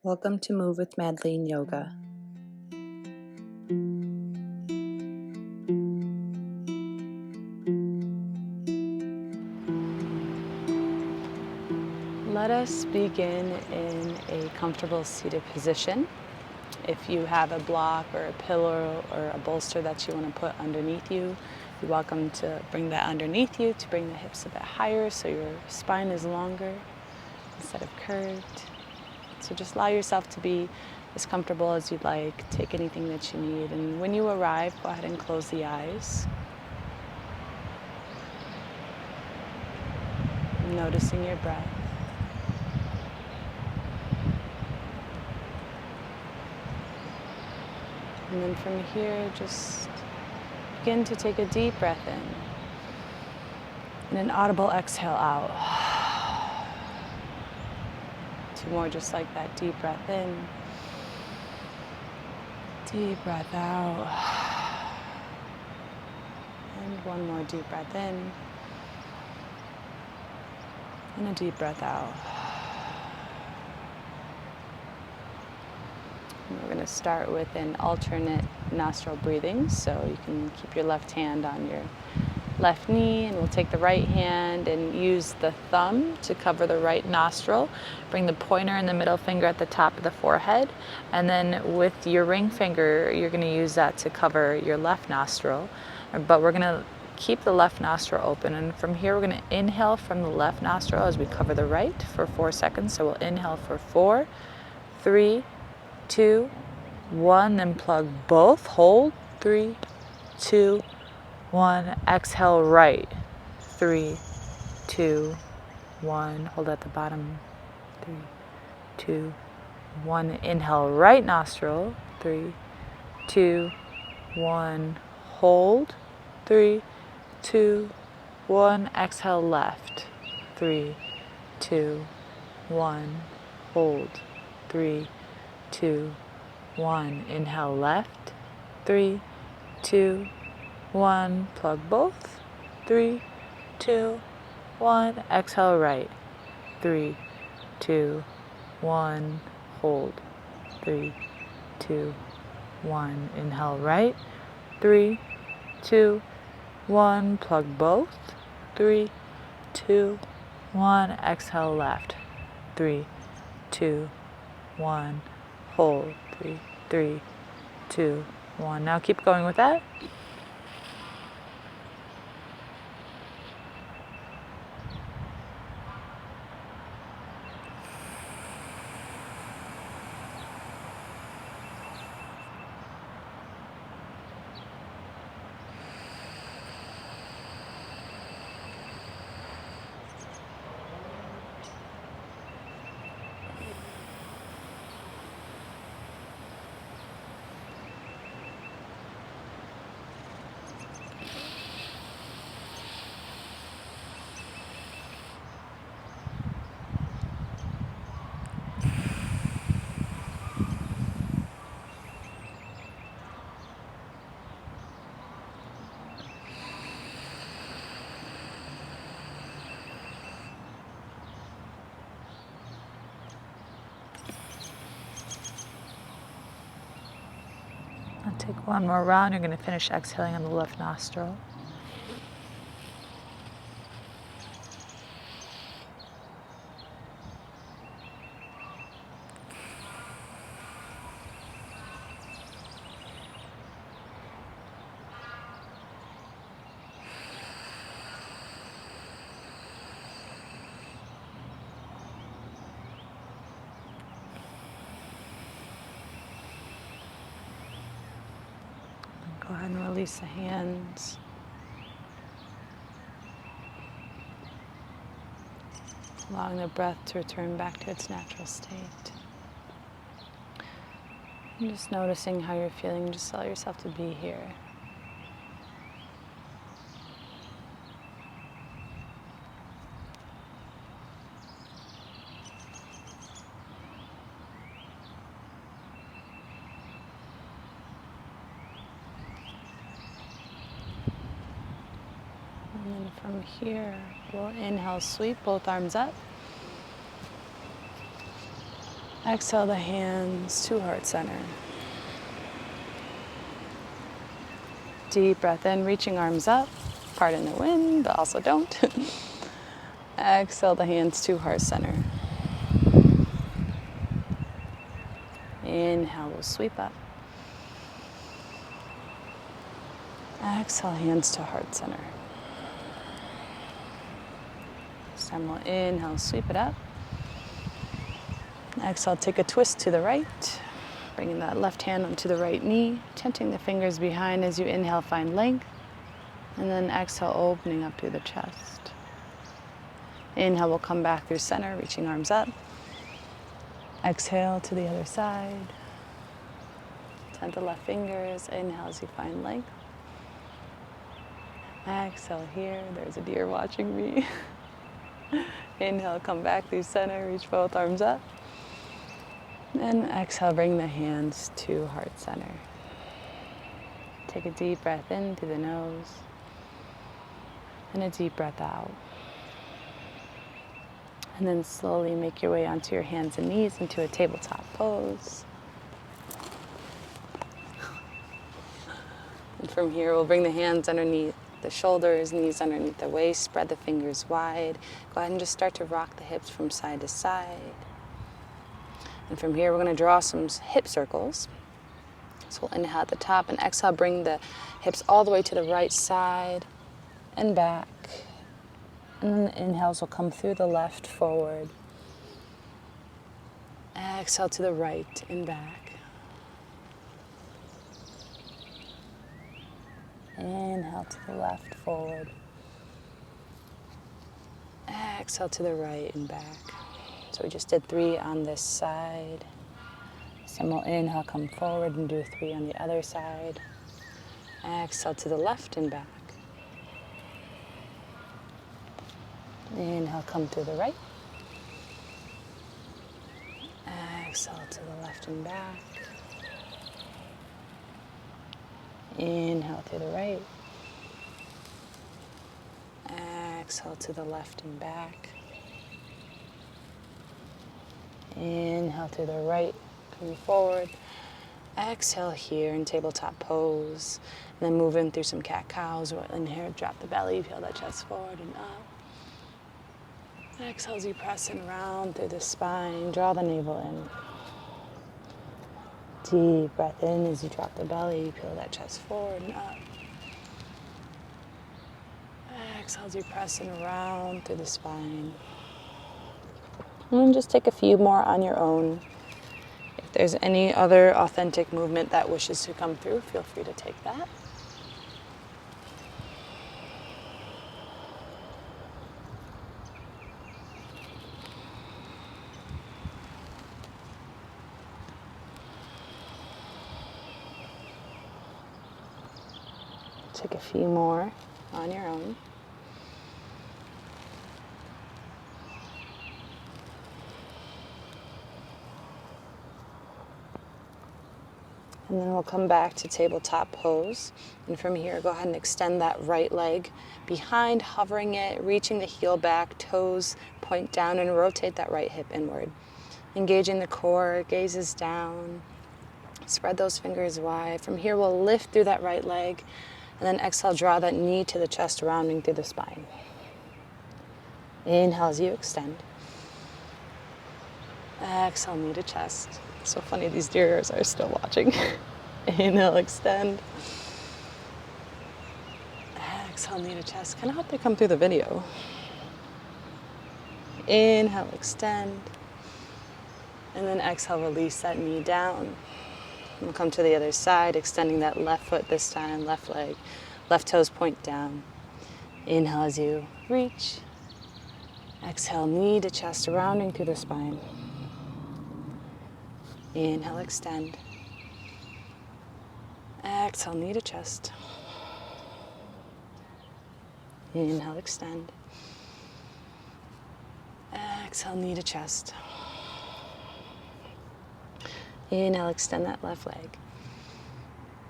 Welcome to Move with Madeleine Yoga. Let us begin in a comfortable seated position. If you have a block or a pillow or a bolster that you want to put underneath you, you're welcome to bring that underneath you to bring the hips a bit higher so your spine is longer instead of curved. So just allow yourself to be as comfortable as you'd like. Take anything that you need. And when you arrive, go ahead and close the eyes. Noticing your breath. And then from here, just begin to take a deep breath in and an audible exhale out. 2 more just like that. Deep breath in, deep breath out, and 1 more deep breath in and a deep breath out. And we're going to start with an alternate nostril breathing, so you can keep your left hand on your left knee, and we'll take the right hand and use the thumb to cover the right nostril. Bring the pointer and the middle finger at the top of the forehead, and then with your ring finger, you're going to use that to cover your left nostril. But we're going to keep the left nostril open, and from here we're going to inhale from the left nostril as we cover the right for 4 seconds. So we'll inhale for 4, 3, 2, 1, then plug both. Hold. 3, 2, 1. Exhale right. 3, 2, 1. Hold at the bottom. 3, 2, 1. Inhale right nostril. 3, 2, 1. Hold. 3, 2, 1. Exhale left. 3, 2, 1. Hold. 3, 2, 1. Inhale left. 3, 2, 1. Plug both. 3, 2, 1. Exhale right. 3, 2, 1. Hold. 3, 2, 1. Inhale right. 3, 2, 1. Plug both. 3, 2, 1. Exhale left. 3, 2, 1. Hold. 3, 2, 1. Now keep going with that. I'll take 1 more round. You're going to finish exhaling on the left nostril. Go ahead and release the hands. Allowing the breath to return back to its natural state. And just noticing how you're feeling. Just allow yourself to be here. And then from here, we'll inhale, sweep both arms up. Exhale the hands to heart center. Deep breath in, reaching arms up. Pardon the wind, but also don't. Exhale the hands to heart center. Inhale, we'll sweep up. Exhale, hands to heart center. This time we'll inhale, sweep it up. Exhale, take a twist to the right. Bringing that left hand onto the right knee, tenting the fingers behind as you inhale, find length. And then exhale, opening up through the chest. Inhale, we'll come back through center, reaching arms up. Exhale to the other side. Tent the left fingers. Inhale as you find length. Exhale here. There's a deer watching me. Inhale, come back through center, reach both arms up. And exhale, bring the hands to heart center. Take a deep breath in through the nose. And a deep breath out. And then slowly make your way onto your hands and knees into a tabletop pose. And from here, we'll bring the hands underneath the shoulders, knees underneath the waist, spread the fingers wide. Go ahead and just start to rock the hips from side to side. And from here, we're going to draw some hip circles. So we'll inhale at the top and exhale, bring the hips all the way to the right side and back. And then the inhales will come through the left forward. Exhale to the right and back. Inhale to the left forward. Exhale to the right and back. So we just did 3 on this side. So we'll inhale, come forward and do 3 on the other side. Exhale to the left and back. Inhale, come to the right. Exhale to the left and back. Inhale to the right. Exhale to the left and back. Inhale to the right, coming forward. Exhale here in tabletop pose. And then move in through some cat-cows. Inhale, drop the belly, peel that chest forward and up. Exhale as you press in round through the spine, draw the navel in. Deep breath in as you drop the belly, peel that chest forward and up. Exhale as you press in around through the spine. And then just take a few more on your own. If there's any other authentic movement that wishes to come through, feel free to take that. Take a few more on your own. And then we'll come back to tabletop pose. And from here, go ahead and extend that right leg behind, hovering it, reaching the heel back, toes point down, and rotate that right hip inward. Engaging the core, gazes down. Spread those fingers wide. From here, we'll lift through that right leg. And then exhale, draw that knee to the chest, rounding through the spine. Inhale as you extend. Exhale, knee to chest. So funny, these deers are still watching. Inhale, extend. Exhale, knee to chest. Kind of hope they come through the video. Inhale, extend. And then exhale, release that knee down. We'll come to the other side, extending that left foot this time, left leg. Left toes point down. Inhale as you reach. Exhale, knee to chest, rounding through the spine. Inhale, extend. Exhale, knee to chest. Inhale, extend. Exhale, knee to chest. Inhale, extend that left leg.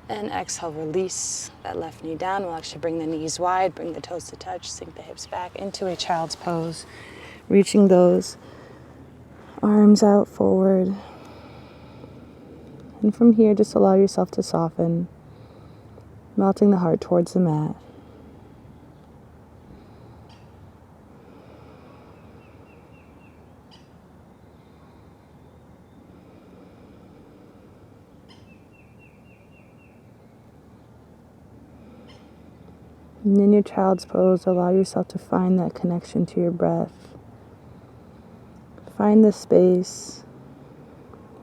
And exhale, release that left knee down. We'll actually bring the knees wide, bring the toes to touch, sink the hips back into a child's pose. Reaching those arms out forward, And from here, just allow yourself to soften, melting the heart towards the mat. And in your child's pose, allow yourself to find that connection to your breath. Find the space.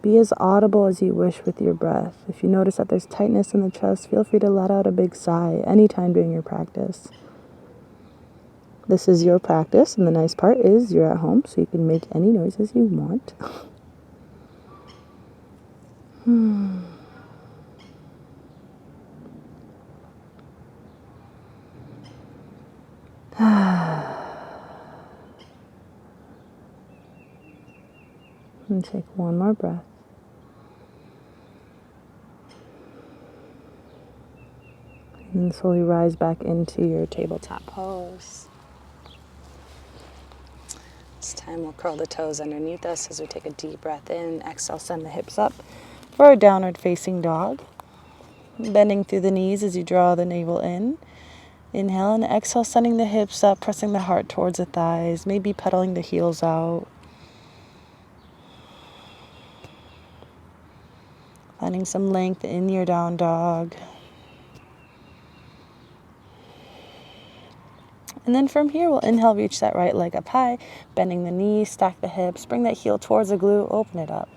Be as audible as you wish with your breath. If you notice that there's tightness in the chest, feel free to let out a big sigh anytime during your practice. This is your practice, and the nice part is you're at home, so you can make any noises you want. And take one more breath. And slowly rise back into your tabletop pose. This time we'll curl the toes underneath us as we take a deep breath in. Exhale, send the hips up for a downward facing dog. Bending through the knees as you draw the navel in. Inhale and exhale, sending the hips up, pressing the heart towards the thighs, maybe pedaling the heels out. Finding some length in your down dog. And then from here, we'll inhale, reach that right leg up high, bending the knees, stack the hips, bring that heel towards the glute, open it up.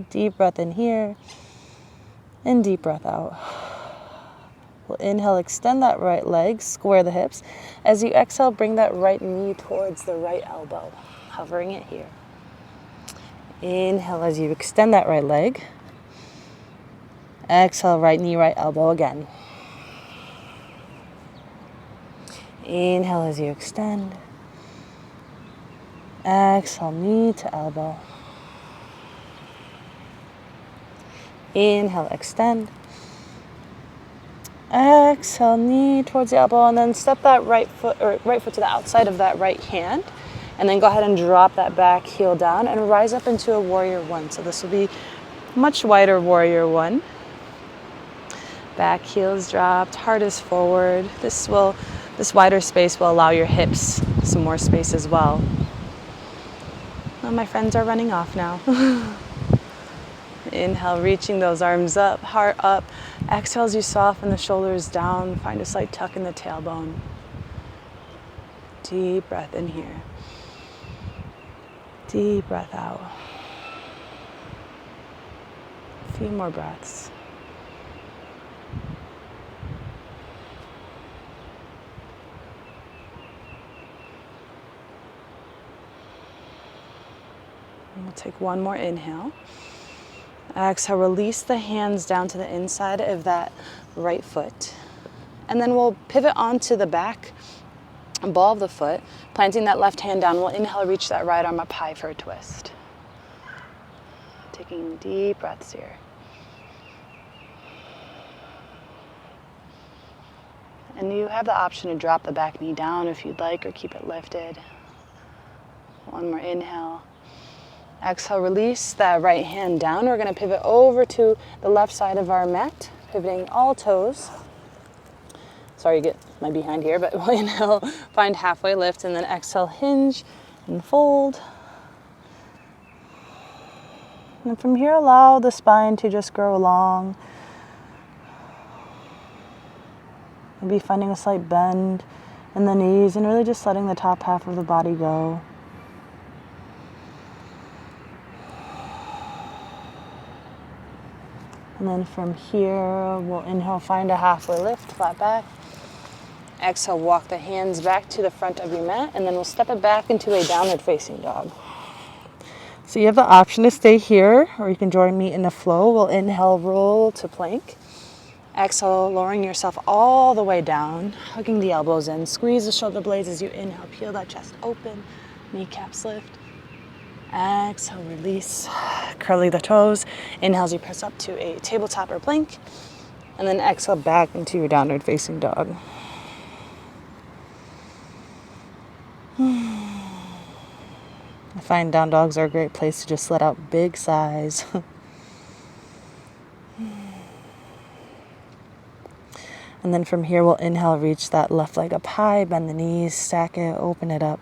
Deep breath in here, and deep breath out. We'll inhale, extend that right leg, square the hips. As you exhale, bring that right knee towards the right elbow, hovering it here. Inhale as you extend that right leg. Exhale, right knee, right elbow again. Inhale as you extend. Exhale, knee to elbow. Inhale, extend. Exhale, knee towards the elbow, and then step that right foot to the outside of that right hand. And then go ahead and drop that back heel down and rise up into a warrior one. So this will be much wider warrior one. Back heel is dropped, heart is forward. This wider space will allow your hips some more space as well. Well, my friends are running off now. Inhale, reaching those arms up, heart up. Exhale as you soften the shoulders down, find a slight tuck in the tailbone. Deep breath in here. Deep breath out. A few more breaths. And we'll take one more inhale. Exhale, release the hands down to the inside of that right foot. And then we'll pivot onto the back ball of the foot, planting that left hand down. We'll inhale, reach that right arm up high for a twist. Taking deep breaths here. And you have the option to drop the back knee down if you'd like, or keep it lifted. One more inhale. Exhale, release that right hand down. We're going to pivot over to the left side of our mat, pivoting all toes. Sorry, get my behind here, but we'll inhale, find halfway lift, and then exhale, hinge and fold. And from here, allow the spine to just grow along. Maybe finding a slight bend in the knees and really just letting the top half of the body go. And then from here, we'll inhale, find a halfway lift, flat back. Exhale, walk the hands back to the front of your mat, and then we'll step it back into a downward facing dog. So you have the option to stay here, or you can join me in the flow. We'll inhale, roll to plank. Exhale, lowering yourself all the way down, hugging the elbows in. Squeeze the shoulder blades as you inhale, peel that chest open, kneecaps lift. Exhale, release, curly the toes. Inhale as you press up to a tabletop or plank. And then exhale back into your downward facing dog. I find down dogs are a great place to just let out big sighs. And then from here, we'll inhale, reach that left leg up high, bend the knees, stack it, open it up.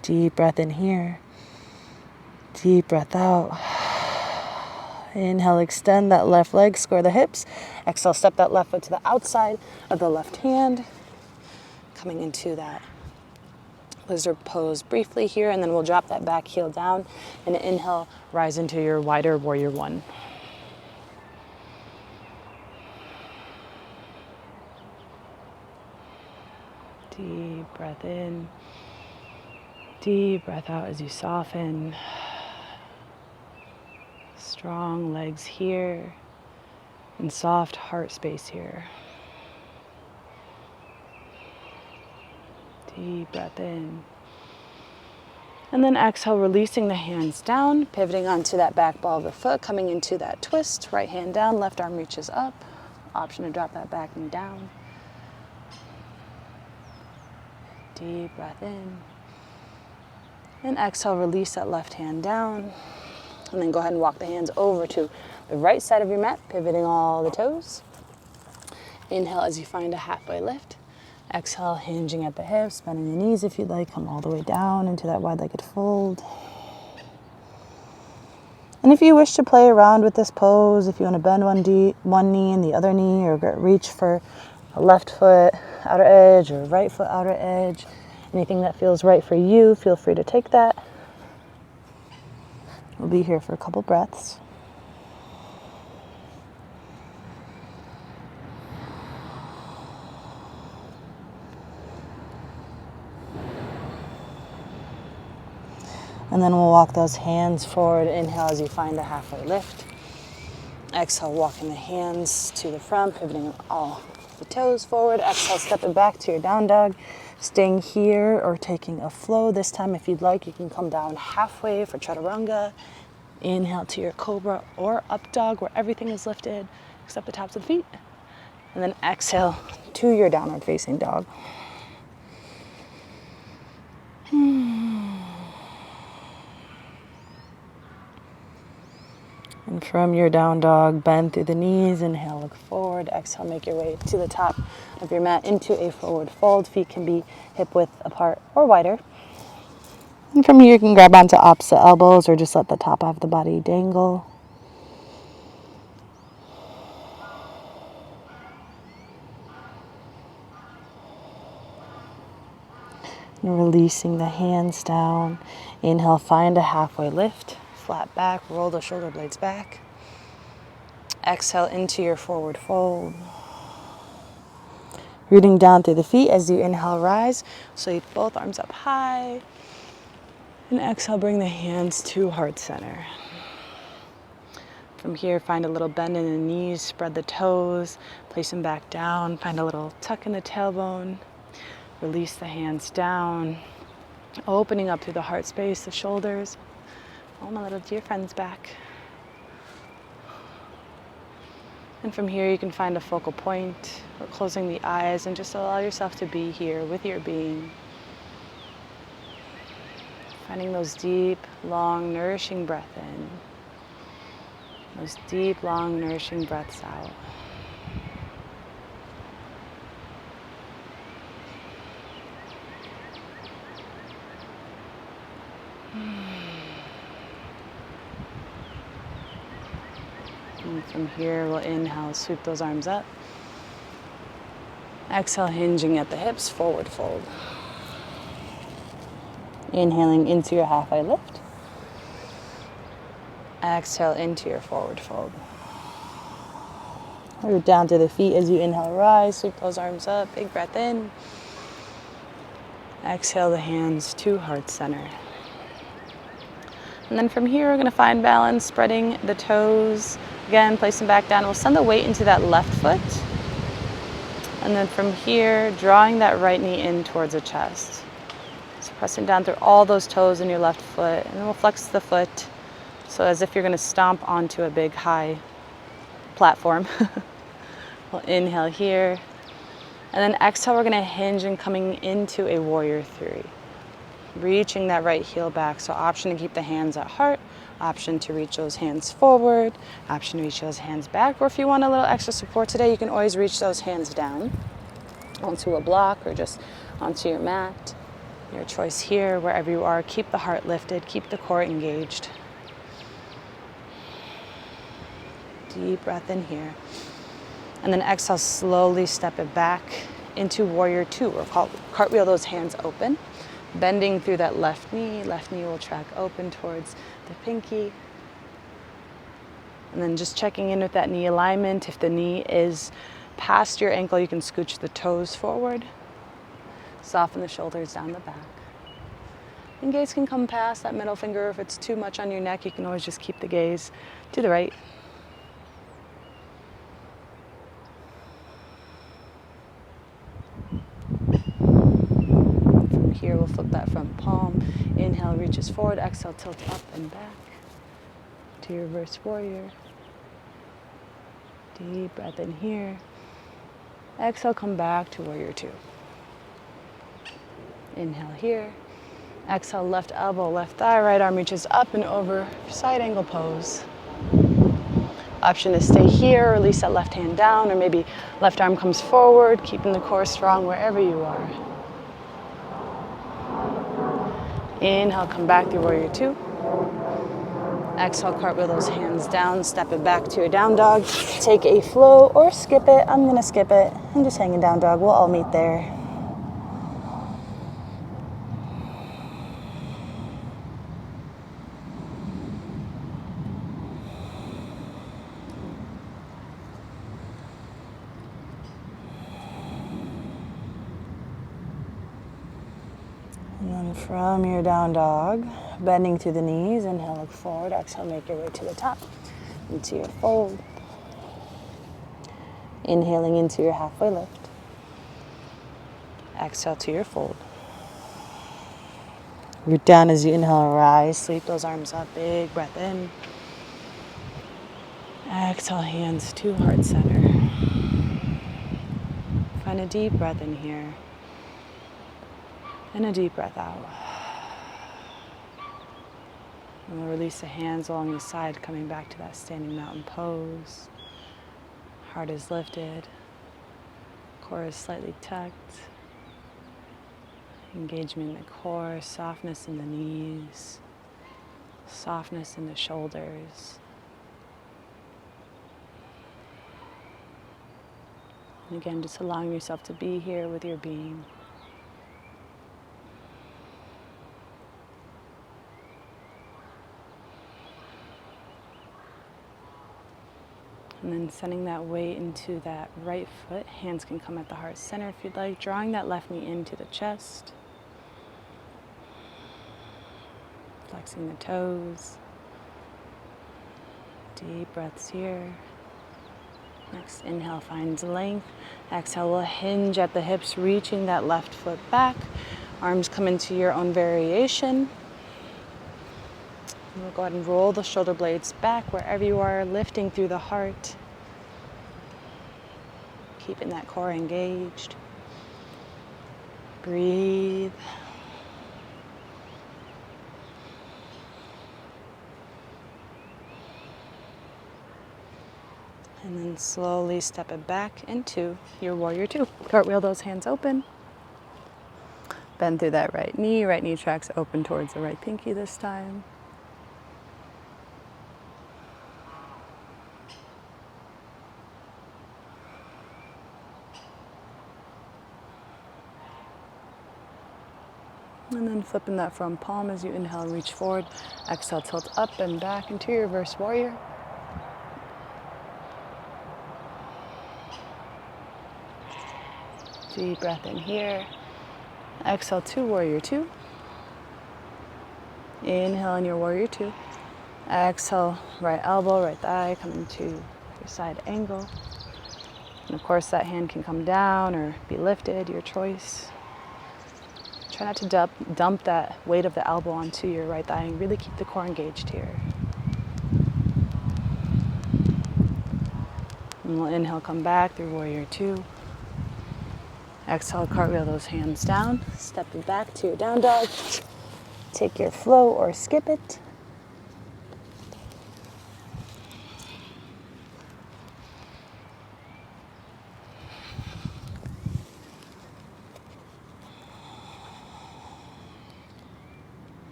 Deep breath in here. Deep breath out. Inhale, extend that left leg, square the hips. Exhale, step that left foot to the outside of the left hand. Coming into that lizard pose briefly here, and then we'll drop that back heel down and inhale, rise into your wider warrior one. Deep breath in, deep breath out as you soften. Strong legs here and soft heart space here. Deep breath in. And then exhale, releasing the hands down, pivoting onto that back ball of the foot, coming into that twist. Right hand down, left arm reaches up. Option to drop that back knee down. Deep breath in. And exhale, release that left hand down. And then go ahead and walk the hands over to the right side of your mat, pivoting all the toes. Inhale as you find a halfway lift. Exhale, hinging at the hips, bending the knees if you'd like. Come all the way down into that wide-legged fold. And if you wish to play around with this pose, if you want to bend one knee and the other knee, or reach for a left foot outer edge or right foot outer edge, anything that feels right for you, feel free to take that. We'll be here for a couple breaths. And then we'll walk those hands forward. Inhale as you find a halfway lift. Exhale, walking the hands to the front, pivoting all the toes forward. Exhale, step it back to your down dog. Staying here or taking a flow. This time, if you'd like, you can come down halfway for chaturanga. Inhale to your cobra or up dog where everything is lifted except the tops of the feet. And then exhale to your downward facing dog. And from your down dog, bend through the knees. Inhale, look forward. Exhale, make your way to the top of your mat into a forward fold. Feet can be hip width apart or wider. And from here, you can grab onto opposite elbows or just let the top of the body dangle. And releasing the hands down. Inhale, find a halfway lift. Flat back, roll the shoulder blades back. Exhale into your forward fold. Rooting down through the feet as you inhale, rise. Sweep both arms up high. And exhale, bring the hands to heart center. From here, find a little bend in the knees, spread the toes, place them back down. Find a little tuck in the tailbone. Release the hands down, opening up through the heart space, the shoulders. All my little dear friends back. And from here, you can find a focal point or closing the eyes and just allow yourself to be here with your being. Finding those deep, long, nourishing breaths in. Those deep, long, nourishing breaths out. And from here, we'll inhale, sweep those arms up. Exhale, hinging at the hips, forward fold. Inhaling into your halfway lift. Exhale into your forward fold. Root down to the feet as you inhale, rise, sweep those arms up, big breath in. Exhale the hands to heart center. And then from here, we're gonna find balance, spreading the toes. Again, place them back down. We'll send the weight into that left foot. And then from here, drawing that right knee in towards the chest. So pressing down through all those toes in your left foot. And then we'll flex the foot. So as if you're gonna stomp onto a big high platform. We'll inhale here. And then exhale, we're gonna hinge and coming into a warrior three. Reaching that right heel back. So option to keep the hands at heart, Option to reach those hands forward, option to reach those hands back, or if you want a little extra support today, you can always reach those hands down onto a block or just onto your mat. Your choice here, wherever you are. Keep the heart lifted, keep the core engaged. Deep breath in here. And then exhale, slowly step it back into warrior two, or cartwheel those hands open. Bending through that left knee will track open towards the pinky. And then just checking in with that knee alignment. If the knee is past your ankle, you can scooch the toes forward. Soften the shoulders down the back. And gaze can come past that middle finger. If it's too much on your neck, you can always just keep the gaze to the right. Here we'll flip that front palm. Inhale, reaches forward. Exhale, tilt up and back to your reverse warrior. Deep breath in here. Exhale, come back to warrior two. Inhale here. Exhale, left elbow, left thigh, right arm reaches up and over, side angle pose. Option is stay here, or release that left hand down, or maybe left arm comes forward, keeping the core strong wherever you are. Inhale, come back through warrior two. Exhale, cartwheel those hands down, step it back to your down dog. Take a flow or skip it. I'm gonna skip it. I'm just hanging down dog. We'll all meet there. And then from your down dog, bending through the knees, inhale, look forward. Exhale, make your way to the top, into your fold. Inhaling into your halfway lift. Exhale to your fold. Root down as you inhale, rise, sweep those arms up, big breath in. Exhale, hands to heart center. Find a deep breath in here. And a deep breath out. And we'll release the hands along the side, coming back to that standing mountain pose. Heart is lifted. Core is slightly tucked. Engagement in the core, softness in the knees, softness in the shoulders. And again, just allowing yourself to be here with your being. And then sending that weight into that right foot. Hands can come at the heart center if you'd like. Drawing that left knee into the chest. Flexing the toes. Deep breaths here. Next inhale finds length. Exhale will hinge at the hips, reaching that left foot back. Arms come into your own variation. We'll go ahead and roll the shoulder blades back wherever you are, lifting through the heart. Keeping that core engaged. Breathe. And then slowly step it back into your warrior two. Cartwheel those hands open. Bend through that right knee tracks open towards the right pinky this time. And then flipping that front palm as you inhale, reach forward. Exhale, tilt up and back into your reverse warrior. Deep breath in here. Exhale to warrior two. Inhale in your warrior two. Exhale, right elbow, right thigh, coming to your side angle. And of course that hand can come down or be lifted, your choice. Try not to dump that weight of the elbow onto your right thigh and really keep the core engaged here. And we'll inhale, come back through warrior two. Exhale, cartwheel those hands down. Step it back to your down dog. Take your flow or skip it.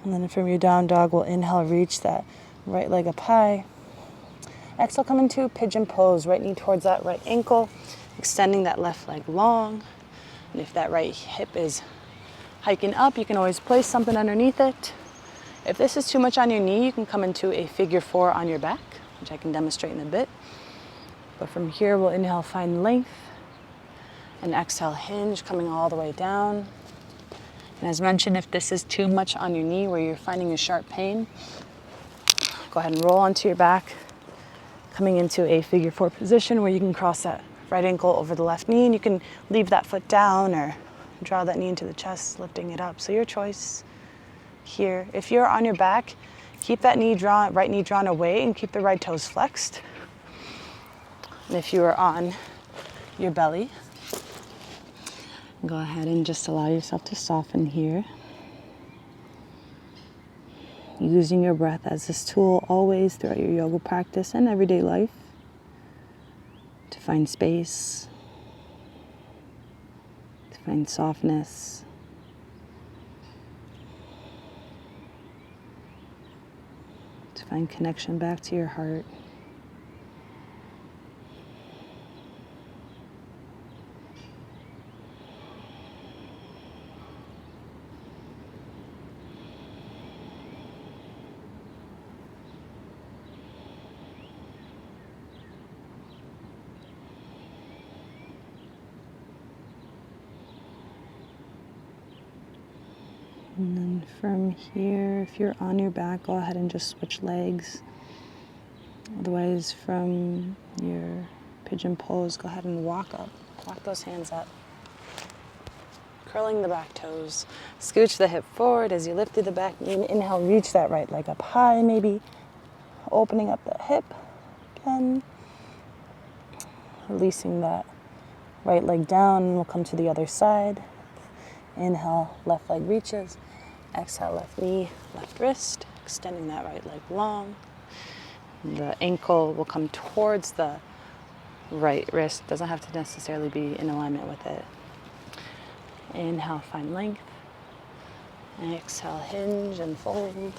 And then from your down dog, we'll inhale, reach that right leg up high. Exhale, come into pigeon pose, right knee towards that right ankle, extending that left leg long. And if that right hip is hiking up, you can always place something underneath it. If this is too much on your knee, you can come into a figure 4 on your back, which I can demonstrate in a bit. But from here, we'll inhale, find length, and exhale, hinge, coming all the way down. And as mentioned, if this is too much on your knee where you're finding a sharp pain, go ahead and roll onto your back, coming into a figure 4 position where you can cross that right ankle over the left knee, and you can leave that foot down or draw that knee into the chest, lifting it up. So your choice here. If you're on your back, keep that right knee drawn away and keep the right toes flexed. And if you are on your belly, go ahead and just allow yourself to soften here. Using your breath as this tool always throughout your yoga practice and everyday life to find space, to find softness, to find connection back to your heart. And then from here, if you're on your back, go ahead and just switch legs. Otherwise, from your pigeon pose, go ahead and walk up. Walk those hands up. Curling the back toes. Scooch the hip forward as you lift through the back knee. Inhale, reach that right leg up high, maybe opening up that hip again. Releasing that right leg down, and we'll come to the other side. Inhale, left leg reaches. Exhale, left knee, left wrist, extending that right leg long. The ankle will come towards the right wrist. Doesn't have to necessarily be in alignment with it. Inhale, find length. Exhale, hinge and fold.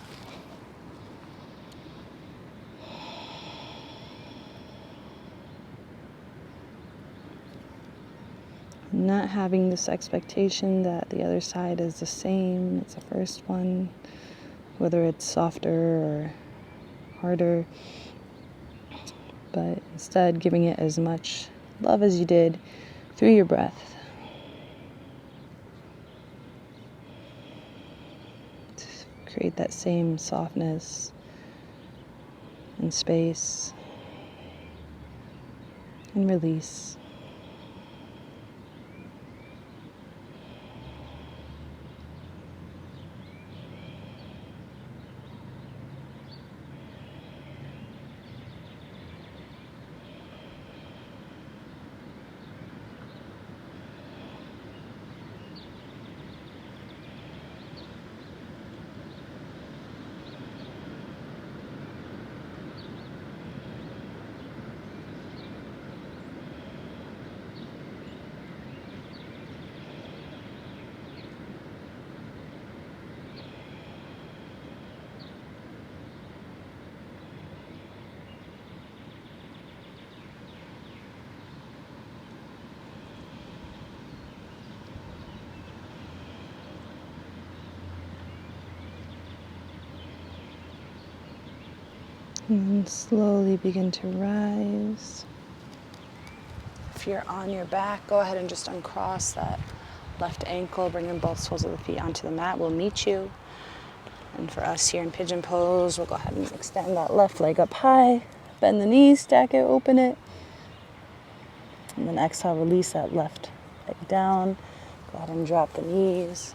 Not having this expectation that the other side is the same as the first one, whether it's softer or harder, but instead giving it as much love as you did through your breath. To create that same softness and space and release. And then slowly begin to rise. If you're on your back, go ahead and just uncross that left ankle, bringing both soles of the feet onto the mat. We'll meet you. And for us here in pigeon pose, we'll go ahead and extend that left leg up high, bend the knees, stack it, open it. And then exhale, release that left leg down. Go ahead and drop the knees.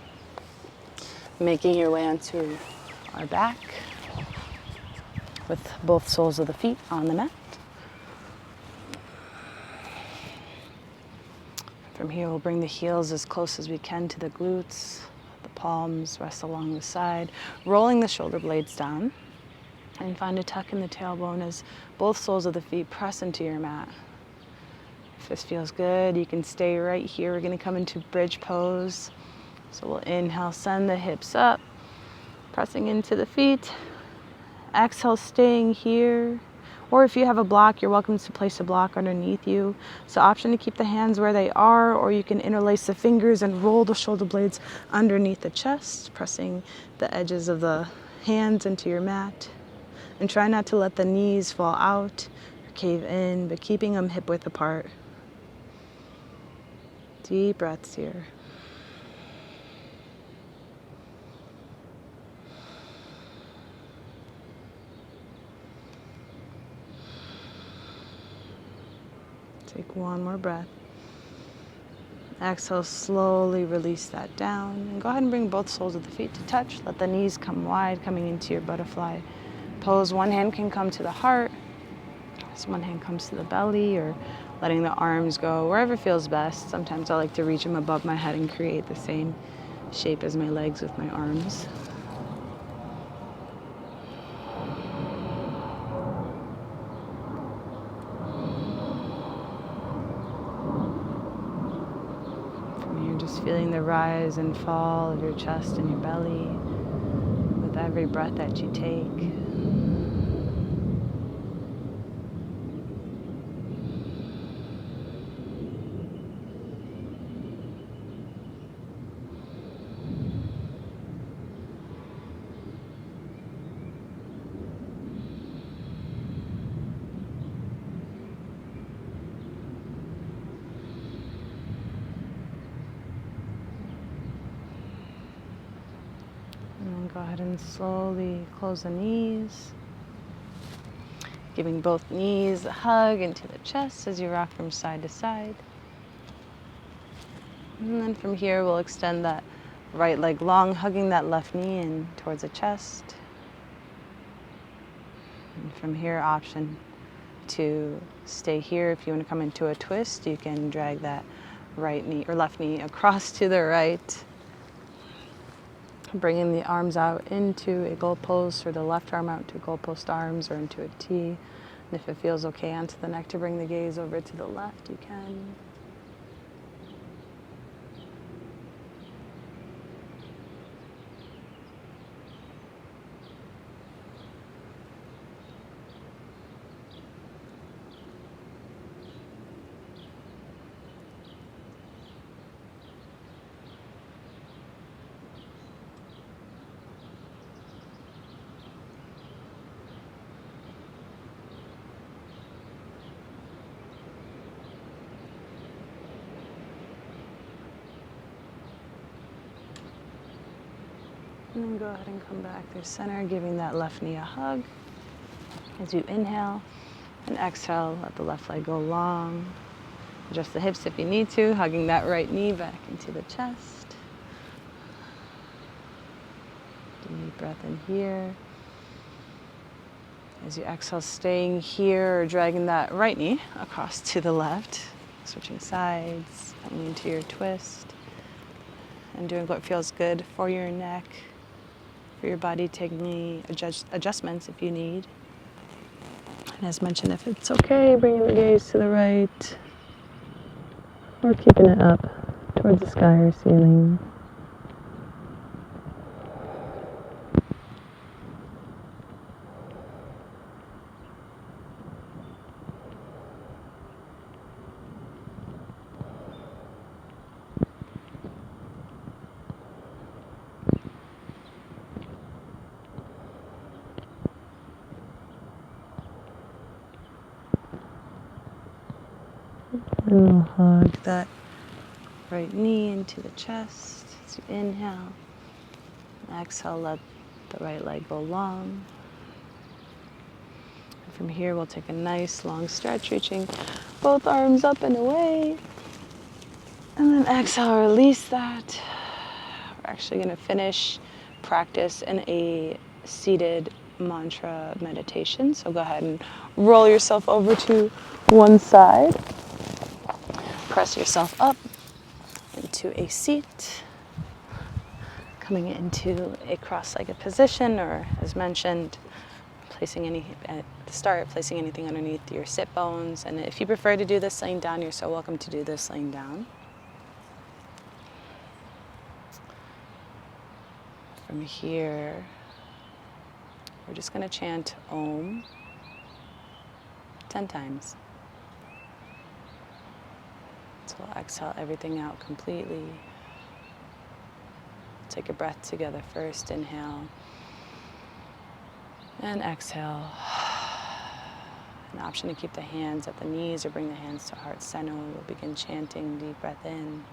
Making your way onto our back with both soles of the feet on the mat. From here, we'll bring the heels as close as we can to the glutes. The palms rest along the side, rolling the shoulder blades down. And find a tuck in the tailbone as both soles of the feet press into your mat. If this feels good, you can stay right here. We're going to come into bridge pose. So we'll inhale, send the hips up. Pressing into the feet. Exhale, staying here. Or if you have a block, you're welcome to place a block underneath you. So option to keep the hands where they are, or you can interlace the fingers and roll the shoulder blades underneath the chest, pressing the edges of the hands into your mat. And try not to let the knees fall out or cave in, but keeping them hip width apart. Deep breaths here. Take one more breath. Exhale, slowly release that down. And go ahead and bring both soles of the feet to touch. Let the knees come wide, coming into your butterfly pose. One hand can come to the heart. So one hand comes to the belly, or letting the arms go wherever feels best. Sometimes I like to reach them above my head and create the same shape as my legs with my arms. From here, just feeling the rise and fall of your chest and your belly with every breath that you take. And then go ahead and slowly close the knees, giving both knees a hug into the chest as you rock from side to side. And then from here, we'll extend that right leg long, hugging that left knee in towards the chest. And from here, option to stay here. If you want to come into a twist, you can drag that right knee or left knee across to the right. Bringing the arms out into a goal post, or the left arm out to goal post arms, or into a T. And if it feels okay onto the neck to bring the gaze over to the left, you can. And then go ahead and come back through center, giving that left knee a hug as you inhale, and exhale, let the left leg go long. Adjust the hips if you need to, hugging that right knee back into the chest. Deep breath in here. As you exhale, staying here, or dragging that right knee across to the left, switching sides, coming into your twist, and doing what feels good for your neck, for your body, taking any adjustments if you need. And as mentioned, if it's okay, bringing the gaze to the right, or keeping it up towards the sky or ceiling. And we'll hug that right knee into the chest as you inhale. Exhale, let the right leg go long. And from here, we'll take a nice long stretch, reaching both arms up and away. And then exhale, release that. We're actually going to finish practice in a seated mantra meditation. So go ahead and roll yourself over to one side. Press yourself up into a seat, coming into a cross-legged position, or as mentioned, placing anything underneath your sit bones. And if you prefer to do this laying down, you're so welcome to do this laying down. From here, We're just going to chant Om 10 times. So we'll exhale everything out completely. Take a breath together first. Inhale and exhale. An option to keep the hands at the knees or bring the hands to heart center. We'll begin chanting. Deep breath in.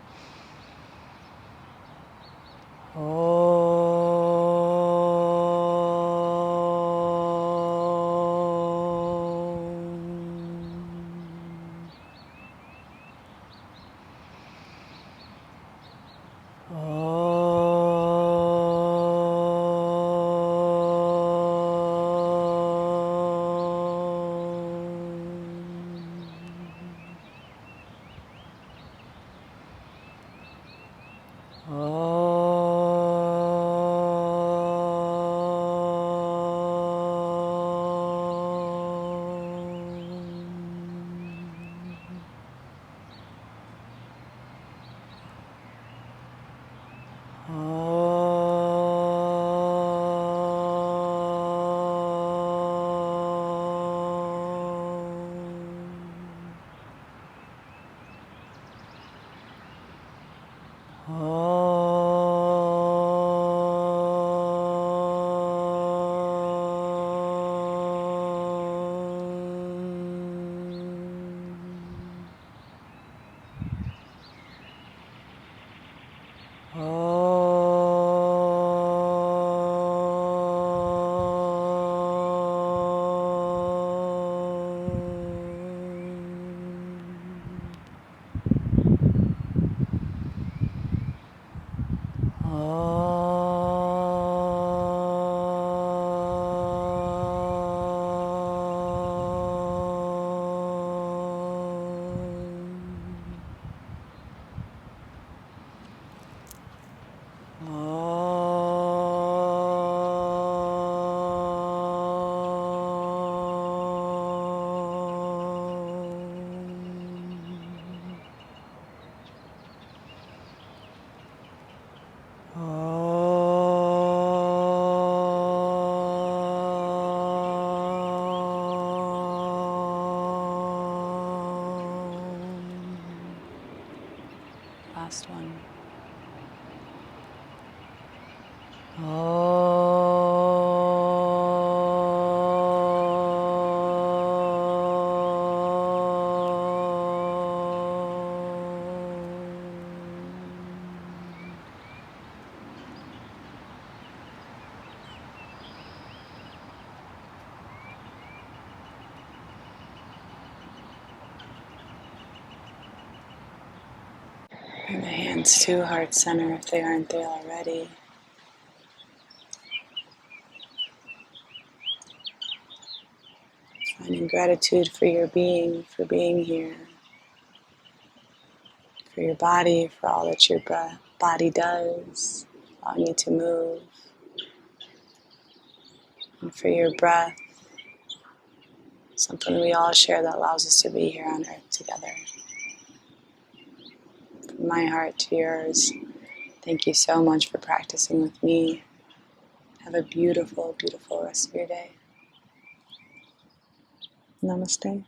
Last one. Bring the hands to heart center if they aren't there already. Finding gratitude for your being, for being here, for your body, for all that your body does, allowing you to move, and for your breath, something we all share that allows us to be here on earth together. From my heart to yours, thank you so much for practicing with me. Have a beautiful, beautiful rest of your day. Namaste.